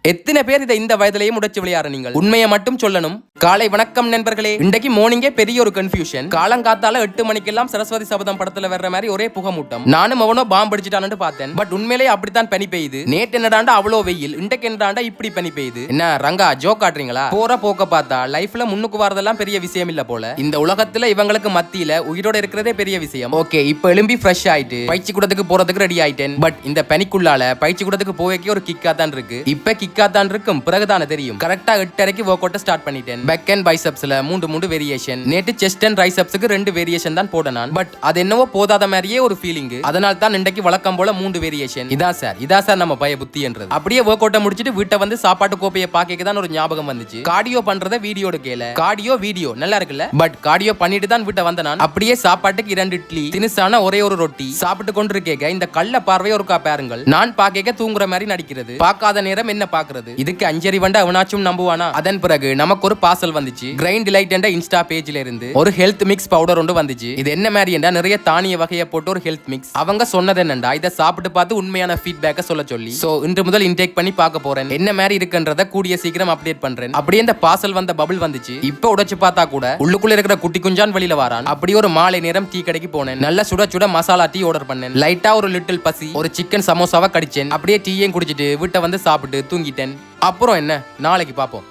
எத்தனை பேர் இதை இந்த வயதிலேயே உடைச்சு விளையாட நீங்கள் உண்மையை மட்டும் சொல்லணும். காலை வணக்கம் நண்பர்களே. இன்றைக்கு மார்னிங்கே பெரிய ஒரு கன்ஃபியூஷன். காலங்காத்தால 8 மணிக்கெல்லாம் சரஸ்வதி சபதம் படத்துல வர்ற மாதிரி ஒரே புகமூட்டம். நானும் அவனோ பாம்பு அடிச்சிட்டான்னு பார்த்தேன். பட் உண்மையிலேயே அப்படித்தான் பனி பெய்யுது. நேற்று என்னடாண்டா அவ்வளோ வெயில், இன்றைக்கு என்னடாண்டா இப்படி பனி பெய்யுது. என்ன ரங்கா ஜோக் காட்டுறீங்களா? போற போக்க பார்த்தா லைஃப்ல முன்னுக்கு வரதெல்லாம் பெரிய விஷயம் இல்ல போல. இந்த உலகத்துல இவங்களுக்கு மத்தியில உயிரோட இருக்கிறதே பெரிய விஷயம். ஓகே, இப்ப எழும்பி ஃப்ரெஷ் ஆயிட்டு பயிற்சி கூடத்துக்கு போறதுக்கு ரெடி ஆயிட்டேன். பட் இந்த பனிக்குள்ளால பயிற்சி கூடத்துக்கு போவேக்கே ஒரு கிக்கா தான் இருக்கு. இப்ப கிக்காதான் இருக்கும், பிறகுதான தெரியும். கரெக்டா 8:30க்கு வொர்க் அவுட் ஸ்டார்ட் பண்ணிட்டேன். பேக் அண்ட் பைசெப்ஸ்ல 3 வேரியேஷன். நேத்து செஸ்ட் அண்ட் ட்ரைசெப்ஸ்க்கு 2 வேரியேஷன் தான் போடணும். பட் அது என்னவோ போதாத மாதிரியே ஒரு ஃபீலிங். அதனால தான் இன்றைக்கு வழக்கம் போல 3 வேரியேஷன். இதான் சார் நம்ம பய புத்தி என்றது. அப்படியே வொர்க் அவுட் முடிச்சிட்டு வீட்டை வந்து சாப்பாட்டு கோப்பையை பாக்க தான் ஒரு ஞாபகம் வந்துச்சு. கார்டியோ பண்றத வீடியோ எடுக்கல. கார்டியோ வீடியோ நல்லா இருக்குல்ல. பட் கார்டியோ பண்ணிட்டு தான் வீட்டை வந்த நான். அப்படியே சாப்பாட்டுக்கு 2 இட்லி, தினுசான ஒரே ஒரு ரொட்டி சாப்பிட்டு கொண்டிருக்கேங்க. இந்த கள்ள பார்வையை ஒருக்கா பாருங்கள். நான் பாக்க தூங்குற மாதிரி நடிக்கிறது. பார்க்காத நேரம் என்ன பாக்குறது. இதுக்கு அஞ்சரி வண்ட அவனாச்சும் நம்புவானா? அதன் பிறகு நமக்கு ஒரு பார்சல் வந்துச்சு. கிரைண்ட் டிலைட் என்ற இன்ஸ்டா பேஜ்ல இருந்து ஒரு ஹெல்த் மிக்ஸ் பவுடர் ஒன்று வந்துச்சு. இது என்ன மாதிரி என்றா நிறைய தானிய வகையை போட்டு ஒரு ஹெல்த் மிக்ஸ். அவங்க சொன்னது என்னண்டா இதை சாப்பிட்டு பார்த்து உண்மையான ஃபீட்பேக்கை சொல்ல சொல்லி. சோ இன்று முதல் இன்டேக் பண்ணி பார்க்க போறேன். என்ன மாதிரி இருக்குன்றத கூடிய சீக்கிரம் அப்டேட் பண்றேன். அப்படியே இந்த பார்சல் வந்த பபிள் வந்துச்சு. இப்ப உடைச்சு பார்த்தா கூட உள்ளுக்குள்ள இருக்கிற குட்டி குஞ்சான் வெளியில வரான். அப்படி ஒரு மாலை நேரம் டீ கடைக்கு போனேன். நல்ல சுட சுட மசாலா டீ ஆர்டர் பண்ணேன். லைட்டா ஒரு லிட்டில் பசி, ஒரு சிக்கன் சமோசாவை கடிச்சேன். அப்படியே டீயையும் குடிச்சிட்டு வீட்டை வந்து சாப்பிட்டு தூங்கிட்டேன். அப்புறம் என்ன, நாளைக்கு பார்ப்போம்.